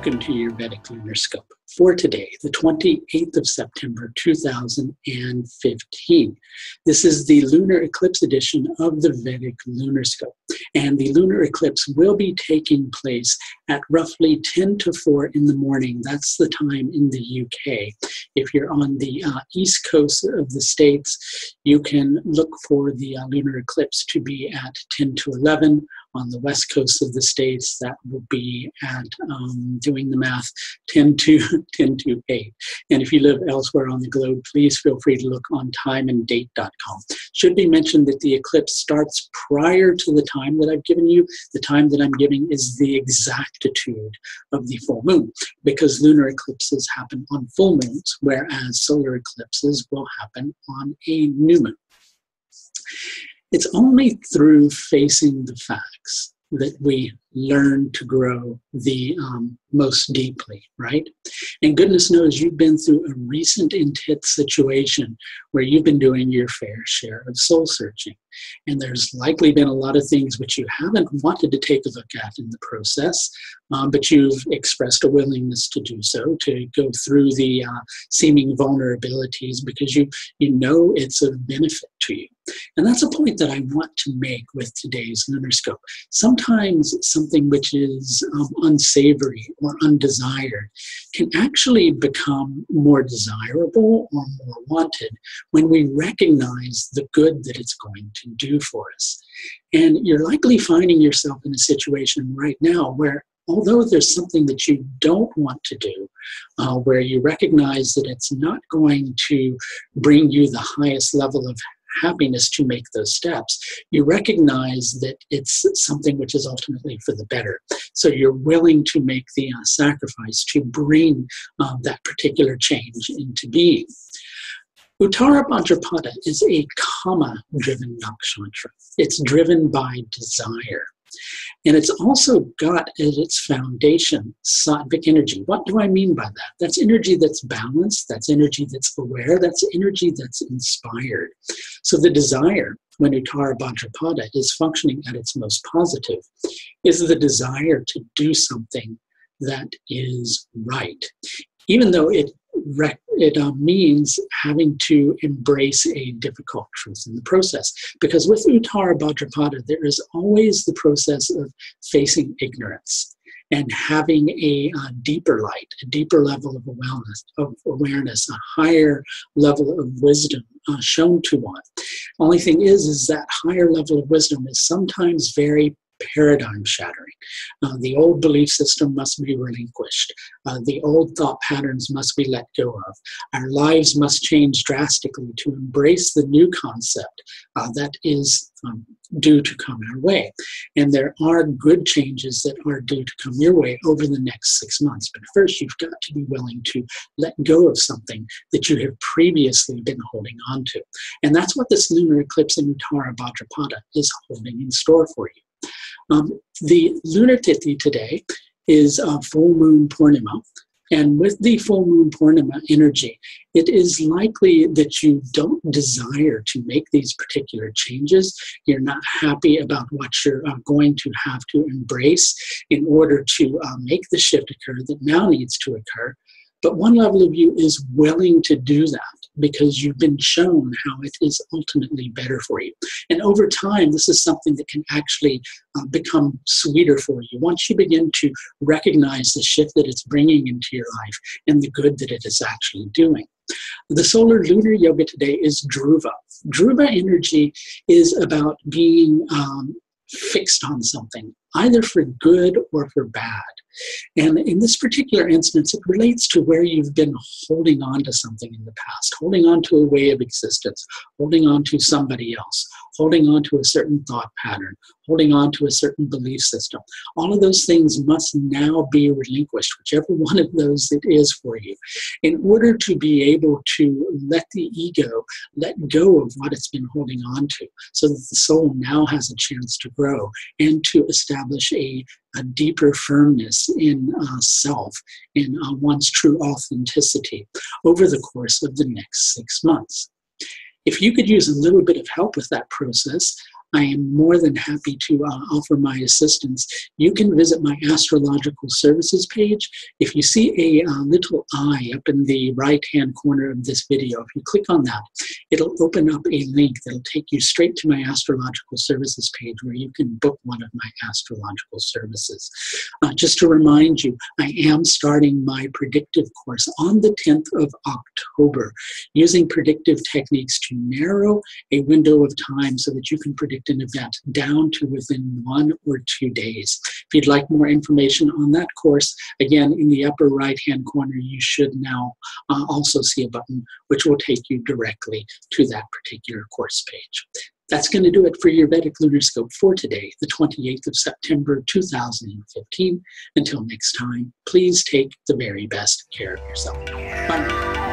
Welcome to your Vedic Lunar Scope for today, the 28th of September, 2015. This is the Lunar Eclipse edition of the Vedic Lunar Scope, and the Lunar Eclipse will be taking place at roughly 10 to 4 in the morning. That's the time in the UK. If you're on the east coast of the States, you can look for the lunar eclipse to be at 10 to 11. On the west coast of the States, that will be at, doing the math, 10 to 8. And if you live elsewhere on the globe, please feel free to look on timeanddate.com. Should be mentioned that the eclipse starts prior to the time that I've given you. The time that I'm giving is the exactitude of the full moon, because lunar eclipses happen on full moons, whereas solar eclipses will happen on a new moon. It's only through facing the facts that we learn to grow the most deeply, right? And goodness knows you've been through a recent intense situation where you've been doing your fair share of soul searching. And there's likely been a lot of things which you haven't wanted to take a look at in the process, but you've expressed a willingness to do so, to go through the seeming vulnerabilities because you know it's of benefit to you. And that's a point that I want to make with today's lunar scope. Sometimes something which is unsavory or undesired can actually become more desirable or more wanted when we recognize the good that it's going to do for us. And you're likely finding yourself in a situation right now where, although there's something that you don't want to do, where you recognize that it's not going to bring you the highest level of happiness to make those steps, you recognize that it's something which is ultimately for the better. So you're willing to make the sacrifice to bring that particular change into being. Uttara Bhadrapada is a kama-driven nakshatra. It's driven by desire. And it's also got as its foundation sattvic energy. What do I mean by that? That's energy that's balanced, that's energy that's aware, that's energy that's inspired. So the desire, when Uttara Bhadrapada is functioning at its most positive, is the desire to do something that is right. Even though it means having to embrace a difficult truth in the process. Because with Uttara Bhadrapada, there is always the process of facing ignorance and having a deeper light, a deeper level of awareness, a higher level of wisdom shown to one. Only thing is that higher level of wisdom is sometimes very paradigm shattering. The old belief system must be relinquished. The old thought patterns must be let go of. Our lives must change drastically to embrace the new concept that is due to come our way. And there are good changes that are due to come your way over the next 6 months. But first, you've got to be willing to let go of something that you have previously been holding on to. And that's what this lunar eclipse in Uttara Bhadrapada is holding in store for you. The lunar tithi today is full moon Purnima, and with the full moon Purnima energy, it is likely that you don't desire to make these particular changes. You're not happy about what you're going to have to embrace in order to make the shift occur that now needs to occur. But one level of you is willing to do that because you've been shown how it is ultimately better for you. And over time, this is something that can actually become sweeter for you once you begin to recognize the shift that it's bringing into your life and the good that it is actually doing. The solar lunar yoga today is Dhruva. Dhruva energy is about being fixed on something, either for good or for bad. And in this particular instance, it relates to where you've been holding on to something in the past, holding on to a way of existence, holding on to somebody else, holding on to a certain thought pattern, holding on to a certain belief system. All of those things must now be relinquished, whichever one of those it is for you, in order to be able to let the ego let go of what it's been holding on to, so that the soul now has a chance to grow and to establish a deeper firmness in self, in one's true authenticity over the course of the next 6 months. If you could use a little bit of help with that process, I am more than happy to offer my assistance. You can visit my astrological services page. If you see a little eye up in the right-hand corner of this video, if you click on that, it'll open up a link that'll take you straight to my astrological services page where you can book one of my astrological services. Just to remind you, I am starting my predictive course on the 10th of October, using predictive techniques to narrow a window of time so that you can predict an event down to within 1 or 2 days. If you'd like more information on that course, again, in the upper right-hand corner, you should now also see a button which will take you directly to that particular course page. That's going to do it for your Vedic Lunar Scope for today, the 28th of September, 2015. Until next time, please take the very best care of yourself. Bye now.